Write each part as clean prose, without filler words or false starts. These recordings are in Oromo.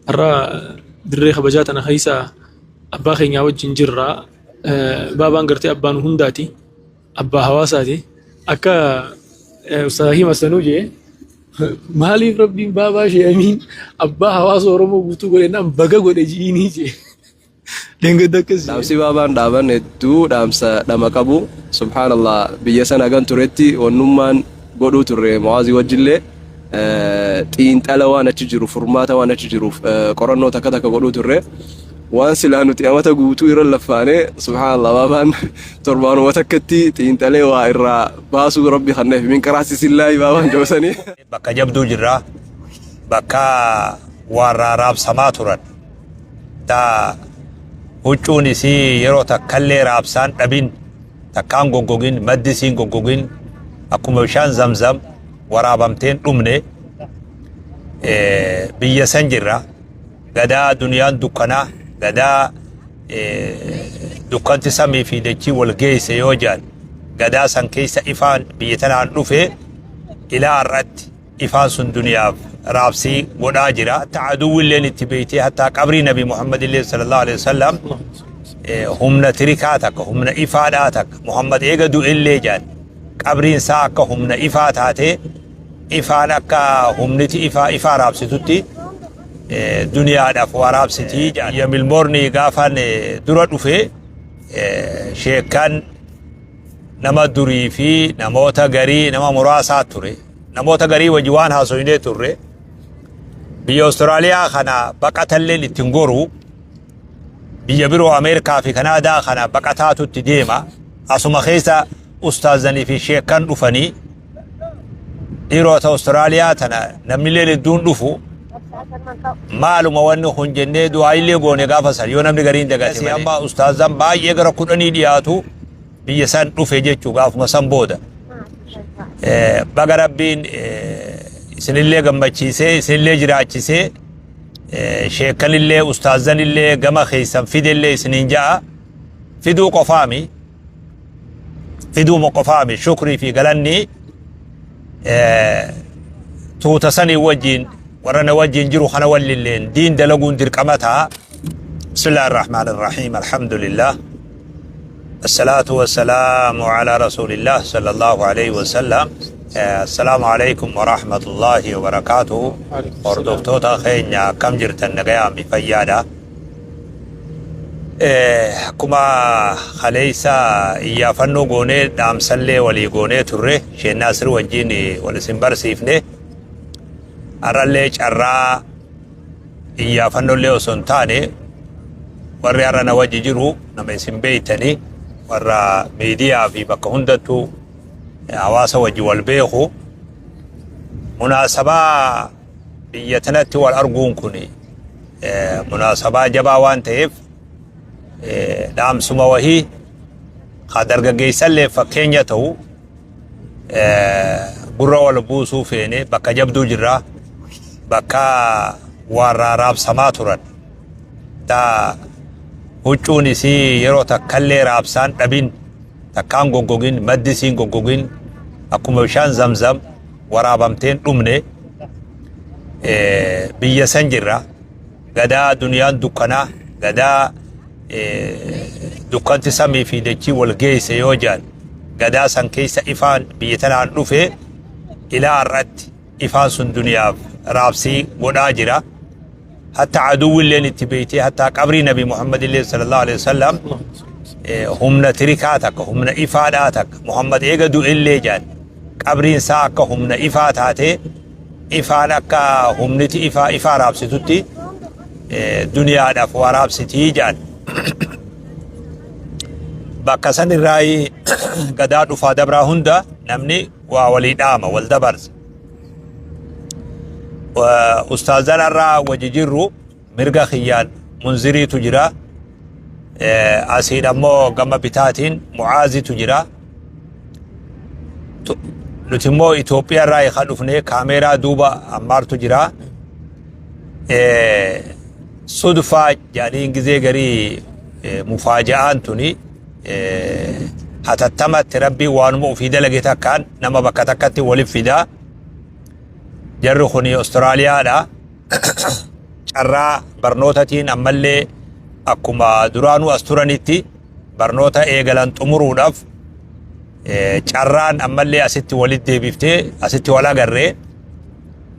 الرا دري خبجات أنا خيسا أبا خينيا وجين جرا بابان قرتي أبان هنداتي أبا هواساتي أكا أستاذي مسنوجي مالي ربي بابا شي أمين أبا هواس ورمو بوتو قولي نام بقا قولي جيني جي Dhaamsi baabaan dhaaban hedduu dhaamsa dhama qabu subhaanallah biyya sana gan turetti wannummaan godhuu turre Mu'aazii wajjillee xiinxala waan achi jiru furmaata waan achi jiruuf qorannoo takka takka godhuu turre waan silaa nuti amata guutuu irra laffaane subhaanallah baabaan torbaanuma takkatti xiinxalee waa irraa baasuu rabbi kanneef min qaraasisillaahi baabaan joosanii bakka jabduu jirra bakka warra raabsamaa turan taa huccuun isii yeroo takkallee raabsaan dhabin takkaan goggogin maddi isiin goggogin akkuma bishaan zamzam waraabamteen dhumne biyya san jirra gadaa duniyaan dukkanaa gadaa dukkanti samii fi dachii wal geesse yoo jaan gadaa san keessa ifaan biyya tanaan dhufe ilaa har'atti ifaan sun duniyaaf raabsii godhaa jira ta'aduwilleen itti beeytee hattaa qabrii nabi Muhammad illee sallallahu alaihi wasallam humna tirikaa takka humna ifaadhaa takka Muhammad eega du'ellee jaan qabriin isaa akka humna ifaa taatee ifaan akka humniti ifaa raabsitutti duniyaadhaaf waa raabsitii jaan yamilmoorni gaafan dura dhufe sheekan nama durii fi namoota garii nama muraasaa ture namoota garii wajji waan haasoynee turre biyya Austraaliyaa kana baqatalleen ittiin goru biyya biroo Ameerikaa fi Kanaadaa kana baqataatutti deema asuma keessa ustaazanii fi sheekan dhufanii dhiirota Austraaliyaa tana namnilleen idduun dhufu maaluma wanni kun jennee du'aayillee goone gaafa san yoo namni gariin dagate malee amma ustaazan baay'ee gara 10 dhiyaatu biyya san dhufe jechuu gaafuma san booda baga rabbiin isinillee gammachiisee isinillee jiraachisee sheekanillee ustaazanillee gama keessan fidellee isiniin ja'a fiduu qofaami shukrii fi galanni tuuta sanii wajjiin warrana wajjiin jiru kana wallilleen diin dalaguun dirqamataa bismillahir rahmaanir rahiim alhamdulillah الصلاة والسلام على رسول الله صلى الله عليه وسلم السلام عليكم ورحمة الله وبركاته وردوفتوتا خينيا كم جرتن نغيام بفيادا كما خليسا إيافنو غوني دام سلي ولي غوني تره شين ناصر وجيني ولسنبر سيفني أرالي چرا إيافنو ليو سنتاني ورّي أرانا وجي جرو نمي سنبيتني warra miidiyaa fi bakka hundattuu hawaasa wajji wal beeku munaasabaa biyya tanatti wal arguun kun munaasabaa jabaa waan ta'eef dhaamsuma wahii ka dargaggeessallee fakkeenya ta'u gurra wal buusuu feene bakka jabduu jirra bakka warra raabsamaa turan taa huccuun isii yeroo takkallee raabsaan dhabin takkaan goggogin maddi isiin goggogin akkuma bishaan zamzam waraabamteen dhumne biyya san jirra gadaa duniyaan dukkanaa gadaa dukkanti samii fi dachii wal geesse yoo jaan gadaa san keessa ifaan biyya tanaan dhufe ilaa har'atti ifaan sun duniyaaf raabsii godhaa jira حتى عدو اللي نتبيتي حتى قبري نبي محمد اللي صلى الله عليه وسلم هم تركاتك هم إفاداتك محمد إيجا دو اللي جان قبرين ساك هم إفاداتي إفادك هم نتي إفا رابستي دنيا دفوا رابستي جان بكسن الرأي قداد فادبرا هندا نمني ووليد آما والدبرز وأستاذنا الرا وجيجرو مرغا خيان منذري تجرا أسيد أمو قم بتاتين معازي تجرا نتمو إثيوبيا راي خلفني كاميرا دوبا أمار تجرا صدفة يعني إنجزي غري مفاجآن توني حتى تمت ربي وانمو في دلقيتا كان نما بكتكتي ولف فدا جرخوني أستراليا دا carraa barnootaatiin ammallee akkuma duraanuu as turanitti barnoota eegalan xumuruudhaaf carraan ammallee asitti walitti deebiftee asitti wal agarree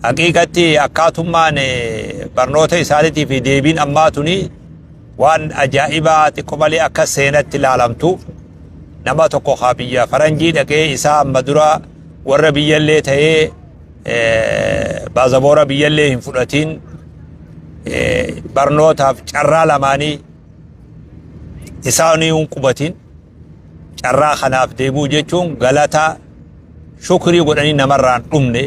haqiiqatti akkaatummaan barnoota isaaniitii fi deebiin ammaa tuni waan ajaa'ibaa xiqqoo malee akka seenatti ilaalamtu nama tokko haa biyya faranjii dhaqee isaa amma dura warra biyyallee ta'ee baazaboora biyyallee hin fudhatiin barnootaaf carraa lamaanii isaanii hin qubatin carraa kanaaf deebuu jechuun galata shukrii godhanii namarraan dhumne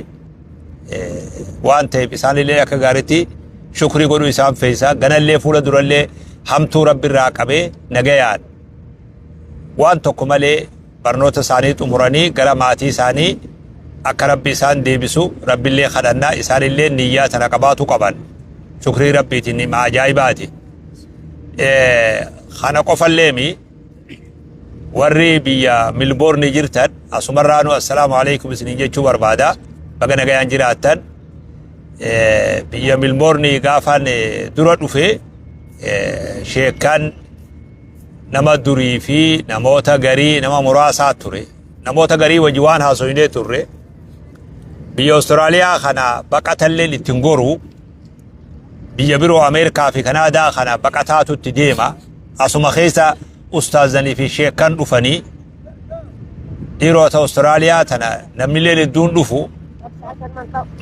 waan ta'eef isaanillee akka gaariitti shukrii godhuu isaan feeysaa ganallee fuula durallee hamtuu rabbiirraa qabee nagayaan waan tokko malee barnoota isaanii xumuranii gara maatii isaanii akka rabbi isaan deebisu rabbillee kadhannaa isaanillee niyyaa tana qabaatu qaban shukrii rabbiitiin nima ajaa'ibaati. Kana qofalleemi warri biyya Milboorni jirtan asumarraanu assalaamu alaikum isinii jechuu barbaada baga nagayaan jiraattan biyya Milboorni gaafan dura dhufe sheekan nama durii fi namoota garii nama muraasaa ture namoota garii wajji waan haasoyinee turre biyya Austraaliyaa kana baqatalleen ittiin goru biyya biroo Ameerikaa fi Kanaadaa kana baqataatutti deema asuma keessa ustaazanii fi sheekan dhufanii dhiirota Austraaliyaa tana namnillee hedduun dhufu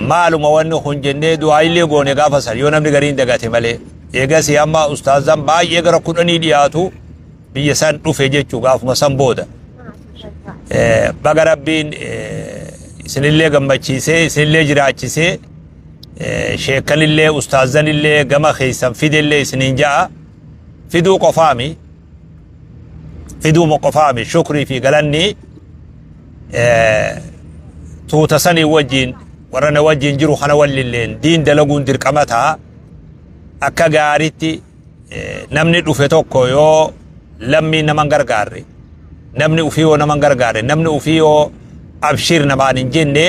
maaluma wanni kun jennee du'aayillee goone gaafa san yoo namni gariin dagate malee eegasii amma ustaazan baay'ee gara 10 dhiyaatu biyya san dhufe jechuu gaafuma san booda baga rabbiin isinillee gammachiisee isinillee jiraachisee sheekanillee ustaazanillee gama keessan fidellee isiniin ja'a fiduu qofaami shukrii fi galanni tuuta sanii wajjiin warra na wajjiin jiru kana wallilleen diin dalaguun dirqama ta'a akka gaaritti namni dhufe tokko yoo lammii naman gargaarre namni ufii yoo naman gargaarre namni ufii yoo abshir namaan hin jenne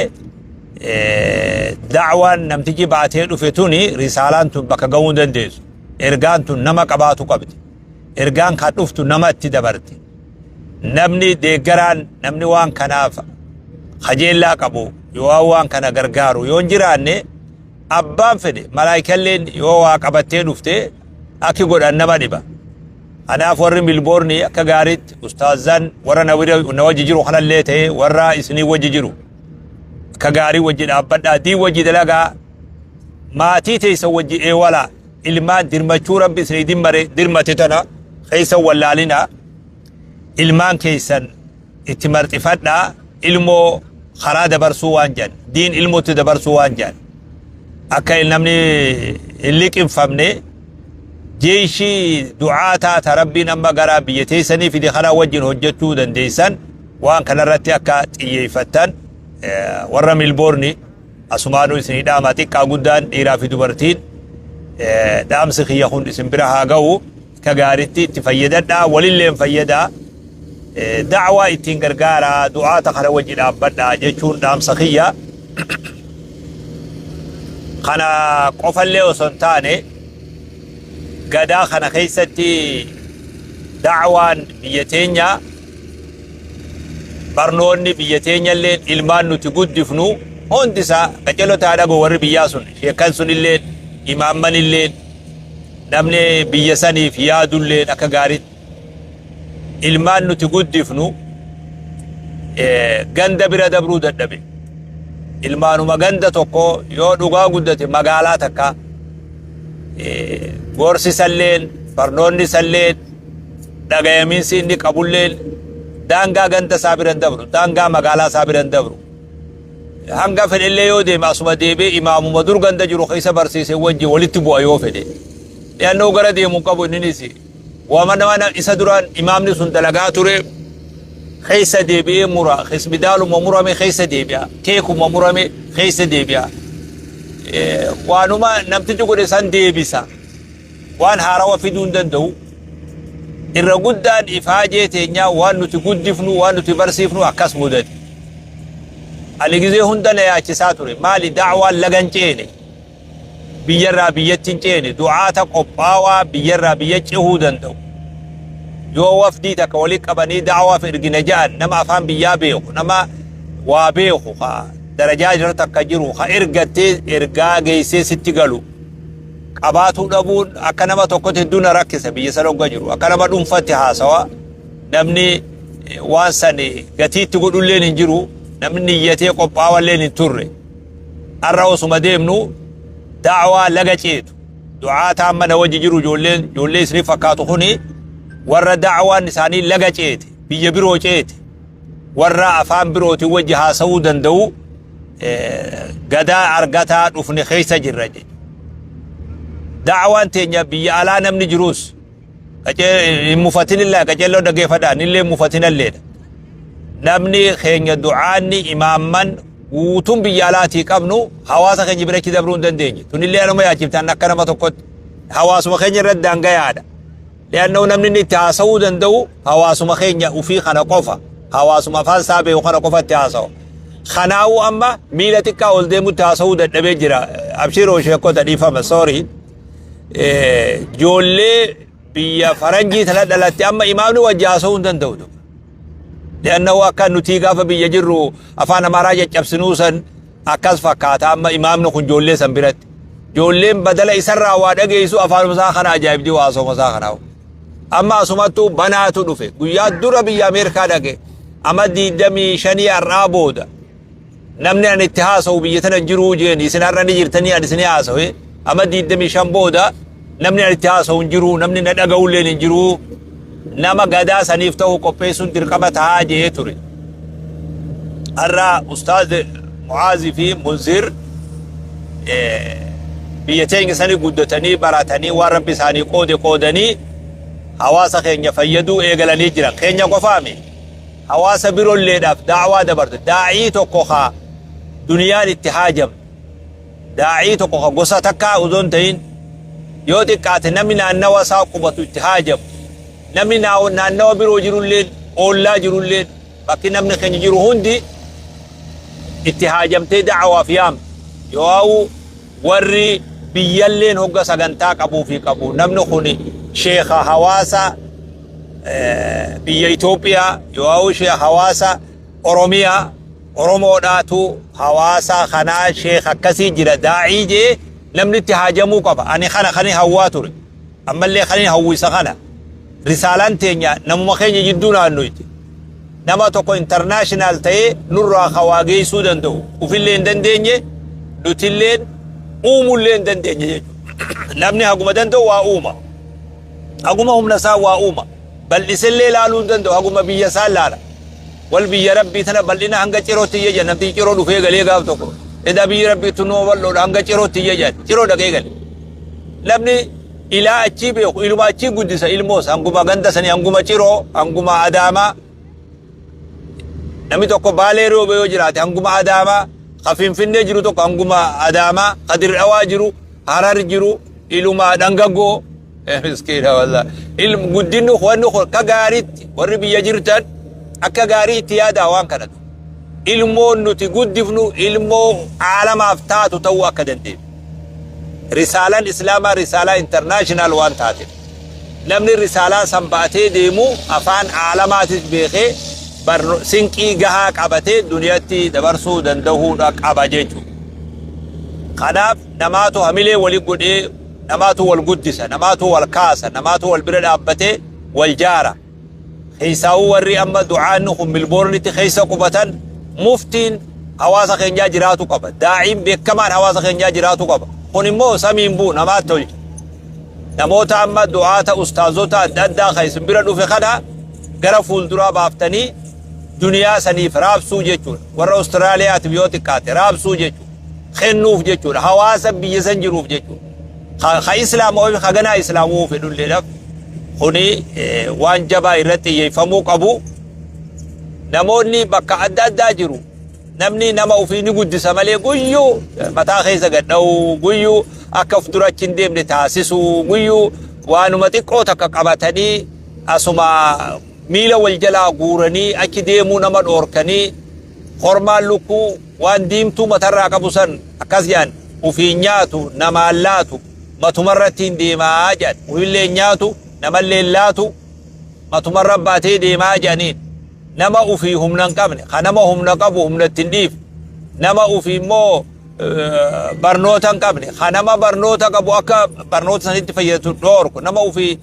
da'waan namtichi baatee dhufe tuni risaalaan tun bakka ga'uu dandeessu ergaan tun nama qabaatu qabdi ergaan kan dhuftu nama itti dabarti namni deeggaraan namni waan kanaaf kajeellaa qabu yoo waan kana gargaaru yoo jiraanne abbaan fedhe malaayikalleen yoo waa qabattee dhufte akki godhan nama dhiba anaaf warri Milboorni akka gaariitti ustaazan warra na wajji jiru kanallee ta'e warra isinii wajji jiru akka gaarii wajji dhaabbadhaa dii wajji dalagaa maatii teessan wajji eewala ilmaan dirmachuu rabbi isinii dirmate tana keessan wallaalina ilmaan keessan itti marxifadhaa ilmoo karaa dabarsuu waan jan diin ilmootti dabarsuu waan jan akka namni hin liqinfamne jeeshii du'aataa ta rabbiin amma gara biyya teessanii fi kana wajjin hojjechuu dandeessan waan kanarratti akka xiyyeeffattan warra Milboorni asumaanuu isinii dhaama xiqqaa guddaan dhiiraa fi dubartiin dhaamsi kiyya kun isin bira haa ga'u ka gaaritti itti fayyadadhaa walilleen fayyadaa da'waa ittiin gargaaraa du'aata kana wajji dhaabbadhaa jechuun dhaamsa kiyya kana qofallee osoo hin taane gadaa kana keessatti da'waan biyya teenya barnoonni biyya teenyallee ilmaan nuti guddifnu hundisaa qacelotaa dhagoo warri biyyaa sun sheekan sunillee imaammanillee namni biyya saniif yaadullee akka gaariitti ilmaan nuti guddifnu ganda bira dabruu dadhabe ilmaanuma ganda tokko yoo dhugaa guddate magaalaa takka gorsisalleen barnoonnisalleen dhagayamiinsi inni qabulleen daangaa ganda isaa biran dabru daangaa magaalaa isaa biran dabru hanga fedhellee yoo deeme asuma deebee imaamuma dur ganda jiru keessa barsiise wajji walitti bu'a yoo fedhe yaannoo gara deemu qabu inninis waama nama isa duraan imaamni sun dalagaa ture keessa deebi'ee mura xisbidaaluma murame keessa deebi'a keekuma murame keessa deebi'a waanuma namtichi godhe san deebisa waan haarawa fiduu hin danda'u irra guddaan ifaajee teenyaa waan nuti guddifnu waan nuti barsiifnu akkas mudate ani gizee hunda na yaachisaa ture maali da'waan lagan ceene بيجرى بيتنجين دعاة قباوة بيجرى بيجهودا دو جو وفدي تكوليك أبني دعوة في الجنجان نما فهم بيابيخ نما وابيخ درجات رتك جرو إرجتي إرجا جيسي ستقالو أباتو نبون أكنما توقت الدون ركز بيسالو جرو أكنما دون فتحة سوا نمني وانساني قتي تقول لين نجرو نمني يتي قباوة لين توري الرأس مديمنو دعوة لقيتو دعاة عمنا وجي جرو جولين سري فكاتو خوني ورا دعوة نساني لقيت بيجبرو جيت ورا أفهم بروتي وجهها سودا دو قدا أرقتا نفني خيسة جرجي دعوة تنيا بيالا نمني جروس مفتن الله كجلو دقي فدان اللي مفتن الليل نمني خينيا دعاني إماما وتم بيالاتي قبنو حواسا خيني بريكي دبرون دنديني تون اللي أنا ما يجب تنكنا ما تقول حواس خيني ردان قيادا لأنه نمني تاسو دندو حواس خيني وفي خنا قفا حواس فان سابي وخنا قفا تاسو خناو أما ميلتك أول ديمو تاسو دندبي جرا أبشيرو شيكو تديفا مسوري جولي بيا فرنجي ثلاثة أما إمامنا وجاسو دندو لأنه كان نتيجة فبيجروا أفانا مراجع جبسنوسا أكاس فكاتا أما إمامنا كن جولي سنبرت جولين بدل إسرع وادق يسو أفانا مساخنا أجايب دي واسو مساخنا أما أسمتو بناتو دفه قياد دورا بيا أمريكا دقي أما دي دمي شني الرابو دا نمني أن اتحاسو بيتنا جرو جيني سنارنا نجرتني أن سنياسو أما دي دمي شنبو دا نمني أن اتحاسو نجرو نمني ندقاو لين نجرو نما قدا سنيفتو قبيسون ترقبت هاجي توري الرا أستاذ معاذ في منذر بيتين سني قدتني براتني ورب ساني قودني حواسا خينيا فيدو ايغلاني جرا خينيا قفامي حواسا بيرو اللي داف دعوة دبرت داعي توقوخا دنيا الاتحاجم داعي توقوخا قصة تكا أذون تين يوتي كاتنا من أنوا ساقبة اتحاجم نمني نانو بيرو جرو الليل أولا جرو الليل باكي نمني خيني جرو هندي اتحاجم تي دعوة فيام يواو وري بيالين هوغا سغنتاك أبو في قبو نمني خوني شيخ حواسا بيا إثيوبيا يواو شيخ حواسا أوروميا أورومو داتو حواسا خنا شيخ كسي جرا داعي جي نمني اتحاجمو قبا أني خنا هواتوري أما اللي خني هوي سخنا رسالان تينيا نمو خيني جدونا انويتي نما توكو انترناشنال تاي نورا خواغي سودان دو وفي اللين دنديني دوتيلين اومو اللين دنديني نمني هاقوما دندو واوما هاقوما هم نسا واوما بل اسلي لالون دندو هاقوما بيا سالالا والبيا ربي تنا بل إنا هنگا چيرو تيجا نمتي چيرو دو فيغا ليغا توكو إذا بيا ربي تنو والو هنگا چيرو تيجا چيرو دقيقا نمني إلى أجيب إلى ما أجيب قدسة إلموس أنكما غندسني أنكما تيرو أنكما أداما نمي توكو باليرو بيوجرات أنكما أداما خفين فين جرو توكو أنكما أداما قدر أواجرو حرار جرو إلى ما دنگاغو مسكينة والله إلم قدينو خوانو خو كغاريت وربي يجرتان أكا غاريت يادا وان كانت إلمو نتي قدفنو إلمو عالم أفتاتو تو أكدنتين رسالة الإسلام رسالة انترناشنال وان تاتي نمني رسالة سنباتي ديمو أفان عالمات بيخي بر سنكي قها قبتي دنياتي دبرسو دندهو قباجيجو خناف نماتو هميلي ولي قدي نماتو والقدسة نماتو والكاسة نماتو والبرد أبتي والجارة خيساو وري أما دعانهم بالبورنتي خيسا قبتان مفتين حواسا خينجا جراتو قبت داعين بيك كمان حواسا خينجا جراتو قبت خونمو سمين بو نماتو نموتا أما دعاة أستاذوتا دادا خيس بيردو في خدا غرفول درا بافتني دنيا سنيف رابسو جيچون ورا أستراليا تبيوتي كاتي رابسو جيچون خنوف جيچون حواسا بيسن جروف جيچون خا إسلام أو خغنا إسلامو في دول لدف خوني وان جبا إرتي يفهمو قبو نموني بكا أدادا جرو نمني نما وفيني قد سمالي قيو متا خيسا قد نو قيو أكف دراجين ديم لتاسسو قيو وانو متقو تقبتني أسما ميلا والجلا قورني أكي ديمو نما دوركني خرمان لكو وان ديمتو متراك بسن أكاسيان وفي نياتو نمالاتو ما تمرتين ديما جد ويلي نياتو نماللاتو ما تمرت باتي ديما جانين نما وفيهم ننقبني خنما هم نقبوا نتنديف نما وفي مو برنوتا قبني خنما برنوتا قبو أكا برنوتا سنتي فيتو دوركو نما وفي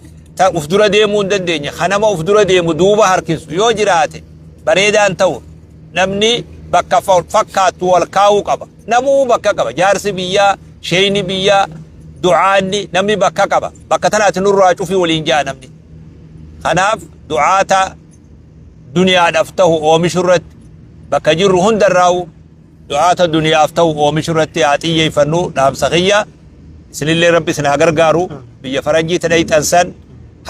ufdura deemuu hin dandeenye kanama ufdura deemu duuba harkisu yoo jiraate bareedaan ta'u namni bakka fakkaatu wal kaa'uu qaba namuu bakka qaba jaarsi biyyaa sheeyni biyyaa du'aanni namni bakka qaba bakka tanaati nurraa cufii waliin jaa namni kanaaf du'aata duniyaadhaaf ta'u oomishu irratti bakka jirru hundarraa'u du'aata duniyaaf ta'u oomishu irratti haa xiyyeeffannu dhaamsa kiyya isinillee rabbi isin haa gargaaru biyya faranjii tadhayxan san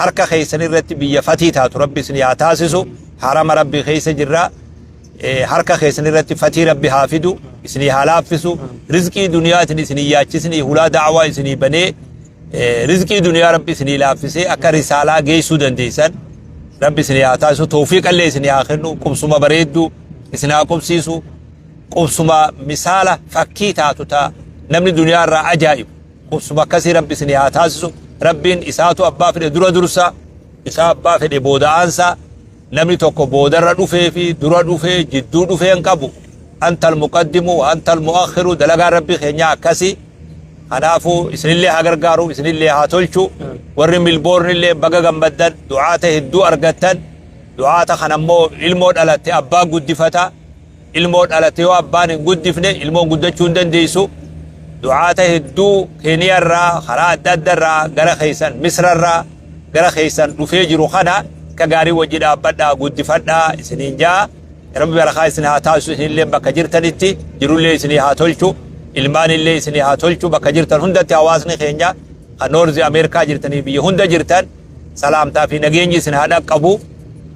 harka keessan irratti biyya fatii taatu rabbi isin haa taasisu harama rabbi keessa jirra harka keessan irratti fatii rabbi haa fidu isin haa laaffisu rizqii duniyaatiin isin yaachisni hulaa da'awaa isin banee rizqii duniyaa rabbi isin laaffisee akka risaalaa geessuu dandeessan rabbi isin haa taasisu tawfiiqallee isin haa kennu qubsuma bareeddu isin haa qubsiisu qubsuma misaala fakkii taatu taa namni duniyaa irraa ajaa'ibu qubsuma akkasii rabbi isin haa taasisu ربين إساتو أبا في درا درسا إسا أبا في بودا أنسا نمي توكو بودا ردوفي في درا دوفي جدو دوفي انقبو أنت المقدم وأنت المؤخر دلقا ربي خينيا كسي خنافو إسن اللي هاقرقارو إسن اللي هاتولشو ورم البورن اللي بقا قمبدن دعاته الدو أرقتن دعاته خنمو المود ألتي أبا قد فتا المود ألتي وأبان قد فني المود قد چوندن ديسو دعاته الدو كينيا الرا خراء داد الرا غرا خيسان مصر الرا غرا خيسان رفيجرو خنا كغاري وجد أبدا قد فتا إسنين جا ربي برخا إسنها تاسو إسنين اللي بكا جرتنتي جرو اللي إسنها تولشو ilmaan illee isinii haa tolchu bakka jirtan hundatti hawaasni keenya Noorzi Ameerikaa jirtanii biyya hunda jirtan salaamtaa fi nageenyi isin haa dhaqqabu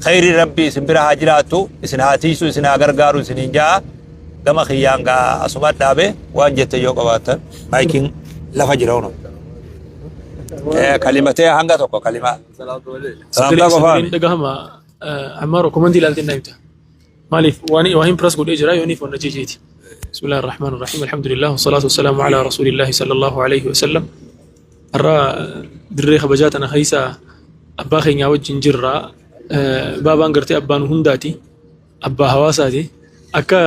khayri rabbi isin bira haa jiraattu isin haa tiisu isin haa gargaaru isiniin jaa gama kiyyaan gaa asuma dhaabe waan jette yoo qabaatan maayikiin lafa jira ono kalimatee hanga tokko kalima salaamtaa qofaan dhagahama Ammaaro komantii ilaaltiin naayimta maaliif waan press godhee jira yooniif onna jejeeti بسم الله الرحمن الرحيم الحمد لله والصلاة والسلام على رسول الله صلى الله عليه وسلم الرا دري خبجاتنا خيسا أبا خينيا وجن جرا بابا انقرتي أبان هنداتي أبا هواساتي أكا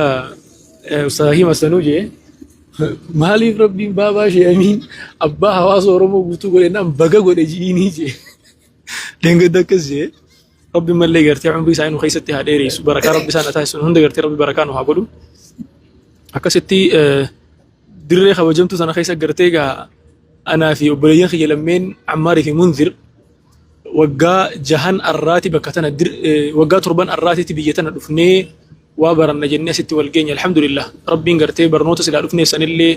أستاذي مسنوجي مالي ربي بابا شي أمين أبا هواس ورمو قوتو قولي نام بقا قولي جيني جي لنقا دكز جي ربي من اللي قرتي عمري ساينو خيستي هاديري بركة ربي سانا تايسون هند قرتي ربي بركانو هاقولو akkasitti dirree kabajamtu sana keessa gartee gaa anaa fi obboleeyyan kiyya lammeen Ammaarii fi Munzir waggaa 6 arraati bakka tana waggaa 7 arraatitti biyya tana dhufnee waa baranna jennee asitti wal geenya alhamdulillah rabbiin gartee barnoota silaa dhufnee sanillee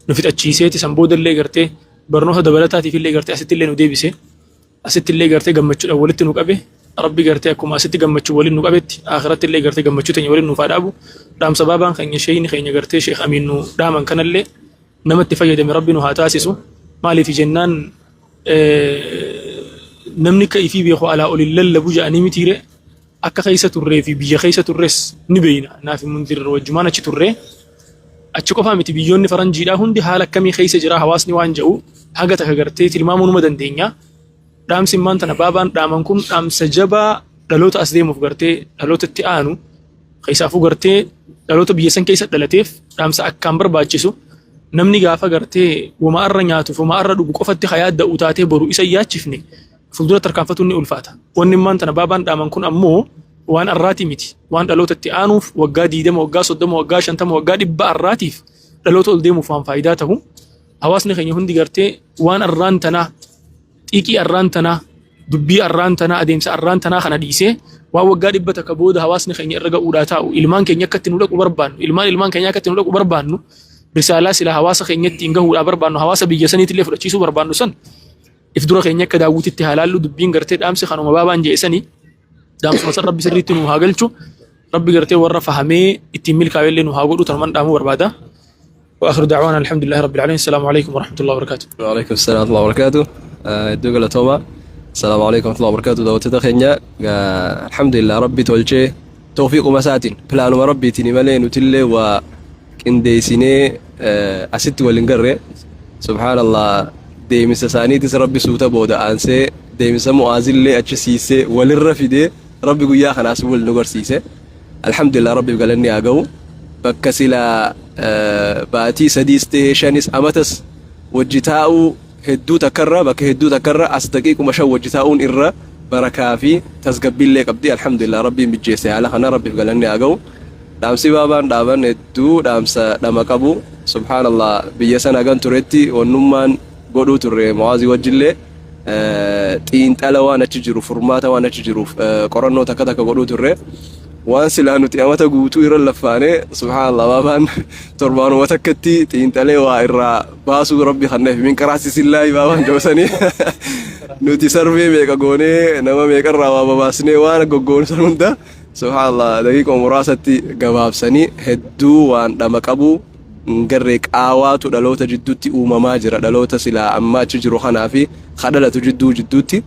nu fixachiiseeti san boodallee gartee barnoota dabalataatiif illee gartee asitti illee nu deebise asitti illee gartee gammachuudhaan walitti nu qabe rabbi gartee akkuma asitti gammachuu waliin nu qabetti akhiratti illee gartee gammachuu teenya waliin nu faadhaabu dhaamsa baabaan keenya sheeyni keenya gartee Sheekh Amiin nu dhaaman kanallee namatti fayyadame rabbi nu haa taasisu maaliif jennaan namni ka'ifii beeku alaa olin lallabu ja'anii mitiire akka keessa turree fi biyya keessa turres ni beeyna naafi Munzir wajjumaan achi turree achi qofaa miti biyyoonni faranjiidhaa hundi haala akkamii keessa jira hawaasni waan jedhu haga takka gartee tilmaamuu numa dandeenya dhaamsi immaan tana baabaan dhaaman kun dhaamsa jabaa dhaloota as deemuuf gartee dhaloota itti aanu keessaafuu gartee dhaloota biyya san keessa dhalateef dhaamsa akkaan barbaachisu namni gaafa gartee wama arra nyaatuuf wama arra dhugu qofatti hayaadda'u taatee boru isa yaachifne fuuldura tarkaanfatuun ni ulfaata wanni immaan tana baabaan dhaaman kun ammoo waan arraati miti waan dhaloota itti aanuuf waggaa 20 waggaa 30 waggaa 50 waggaa 100 arraatiif dhaloota ol deemuuf waan faayidaa ta'u hawaasni keenya hundi gartee waan arraan tanaa xiiqii arraan tanaa dubbii arraan tanaa adeemsa arraan tanaa kana dhiisee waan waggaa 100 takka booda hawaasni keenya irra ga'uudhaa taa'u ilmaan keenya akka itti nu dhaqu barbaannu ilmaan keenya akka itti nu dhaqu barbaannu risaalaa sila hawaasa keenyatti hin gahuudhaa barbaannu hawaasa biyya saniitti illee fudhachiisuu barbaannu san if dura keenya akka daawwititti haalaallu dubbiin gartee dhaamsi kanuma baabaan jeesanii dhaamsuma san rabbi sirriitti nu haa galchu rabbi gartee warra fahamee ittiin milkaa'ellee nu haa godhu tanumaan dhaamuu barbaada وآخر دعوانا الحمد لله رب العالمين السلام عليكم ورحمة الله وبركاته. وعليكم السلام ورحمة الله وبركاته. دوغلا توما السلام عليكم ورحمة الله وبركاته. دوت تخينيا الحمد لله ربي تولجي توفيق مساتين بلانو ربي تني ملين وتلي و qindeessinee asitti waliin garree subhaanallah deemisa isaaniitis rabbi suuta booda aansee deemisa mu'aazillee achi siisee walirra fidee rabbi guyyaa kanaas wal nu garsiise alhamdulillah rabbiif galanni haa ga'u bakka silaa baatii sadiis ta'ee shanis amatas wajji taa'uu hedduu takkarra bakka hedduu takkarra as daqiiquma shan wajji taa'uun irra barakaa fi tasgabbiillee qabdi alhamdulillah rabbiin mijjeesse haala kana rabbiif galanni haa ga'u dhaamsi baabaan dhaaban hedduu dhaamsa dhama qabu subhaanallah biyya sana gan turetti wannummaan godhuu turre mu'aazii wajjillee xiinxala waan achi jiru furmaata waan achi jiruuf qorannoo takka takka godhuu turre waan silaa nuti amata guutuu irra laffaane subhaanallah baabaan torbaanuma takkatti xiinxalee waa irraa baasuu rabbi kanneef min qaraasisillaahi baabaan joosanii nuti sarvee meeqa goonee nama meeqarraa waa babaasnee waan goggoonsan hunda subhaanallah daqiiqa muraasatti gabaabsanii hedduu waan dhama qabu garree qaawaatu dhaloota jidduutti uumamaa jira dhaloota silaa amma achi jiru kanaa fi kadhalatu jidduutti